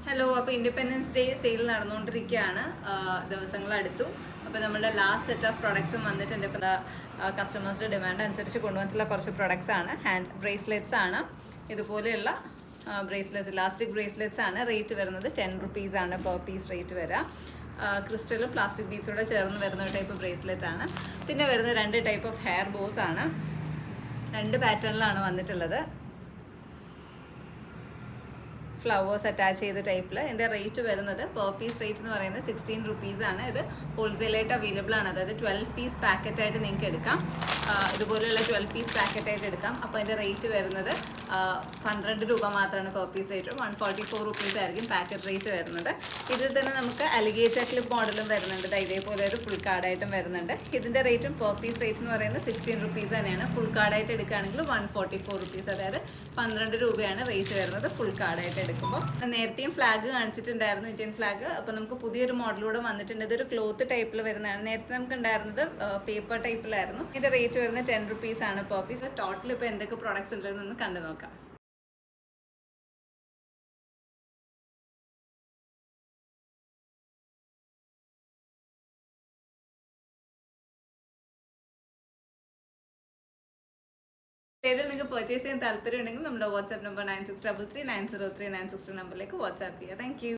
Hello, അപ്പോൾ independence day sale നടന്നുകൊണ്ടിരിക്കുകയാണ്. ദിവസങ്ങൾ അടുത്തു. അപ്പോൾ നമ്മുടെ ലാസ്റ്റ് സെറ്റ് ഓഫ് പ്രൊഡക്ട്സും വന്നിട്ടുണ്ട്. ഇപ്പോൾ കസ്റ്റമേഴ്സിൻ്റെ ഡിമാൻഡ് അനുസരിച്ച് കൊണ്ടുവന്നിട്ടുള്ള കുറച്ച് പ്രൊഡക്ട്സ് ആണ്. ഹാൻഡ് ബ്രേസ്ലെറ്റ്സ് ആണ്. ഇതുപോലെയുള്ള ബ്രേസ്ലെറ്റ്സ്, ഇലാസ്റ്റിക് ബ്രേസ്ലെറ്റ്സ് ആണ്. റേറ്റ് വരുന്നത് 10 റുപ്പീസ് ആണ് പെർ പീസ് റേറ്റ് വരിക. ക്രിസ്റ്റലും പ്ലാസ്റ്റിക് ബീഡ്സൂടെ ചേർന്ന് വരുന്ന ഒരു ടൈപ്പ് ബ്രേസ്ലെറ്റ് ആണ്. പിന്നെ വരുന്ന 2 ടൈപ്പ് ഓഫ് ഹെയർ ബോസ് ആണ്. 2 പാറ്റേണിലാണ് വന്നിട്ടുള്ളത്. ഫ്ലവേഴ്സ് അറ്റാച്ച് ചെയ്ത ടൈപ്പിൽ. ഇതിൻ്റെ റേറ്റ് വരുന്നത് പെർ പീസ് റേറ്റ് എന്ന് പറയുന്നത് 16 റുപ്പീസ് ആണ്. ഇത് ഹോൾസെയിലായിട്ട് അവൈലബിൾ ആണ്. അതായത് 12 പീസ് പാക്കറ്റായിട്ട് നിങ്ങൾക്ക് എടുക്കാം. ഇതുപോലെയുള്ള 12 പീസ് പാക്കറ്റായിട്ട് എടുക്കാം. അപ്പോൾ അതിൻ്റെ റേറ്റ് വരുന്നത് 12 രൂപ മാത്രമാണ് പെർ പീസ് റേറ്റ്. 144 റുപ്പീസ് ആയിരിക്കും പാക്കറ്റ് റേറ്റ് വരുന്നത്. ഇതിൽ തന്നെ നമുക്ക് അലിഗേറ്റർ ക്ലിപ്പ് മോഡലും വരുന്നുണ്ട്. ഇതേപോലെ ഒരു ഫുൾ കാർഡായിട്ടും വരുന്നുണ്ട്. ഇതിൻ്റെ റേറ്റും പെർ പീസ് റേറ്റ് എന്ന് പറയുന്നത് 16 റുപ്പീസ് തന്നെയാണ്. ഫുൾ കാർഡായിട്ട് എടുക്കുകയാണെങ്കിൽ 144 റുപ്പീസ്, അതായത് 12 രൂപയാണ് റേറ്റ് വരുന്നത് ഫുൾ കാർഡായിട്ട് എടുക്കുമ്പോൾ. നേരത്തെയും ഫ്ലാഗ് കാണിച്ചിട്ടുണ്ടായിരുന്നു, ഇന്ത്യൻ ഫ്ലാഗ്. അപ്പോൾ നമുക്ക് പുതിയൊരു മോഡലൂടെ വന്നിട്ടുണ്ട്. ഇതൊരു ക്ലോത്ത് ടൈപ്പിൽ വരുന്നതാണ്. നേരത്തെ നമുക്ക് ഉണ്ടായിരുന്നത് പേപ്പർ ടൈപ്പിലായിരുന്നു. ഇതിൻ്റെ റേറ്റ് വരുന്നത് 10 റുപ്പീസ് ആണ് പെർ പീസ്. ടോട്ടൽ ഇപ്പോൾ എന്തൊക്കെ പ്രോഡക്ട്സ് ഉണ്ടെന്ന് കണ്ടു നോക്കാം. ഏതിൽ നിങ്ങൾക്ക് പർച്ചേസ് ചെയ്യാൻ താല്പര്യം ഉണ്ടെങ്കിൽ നമ്മുടെ വാട്സ്ആപ്പ് നമ്പർ 9633 903 960 നമ്പറിലേക്ക് വാട്സ്ആപ്പ് ചെയ്യുക. Thank you.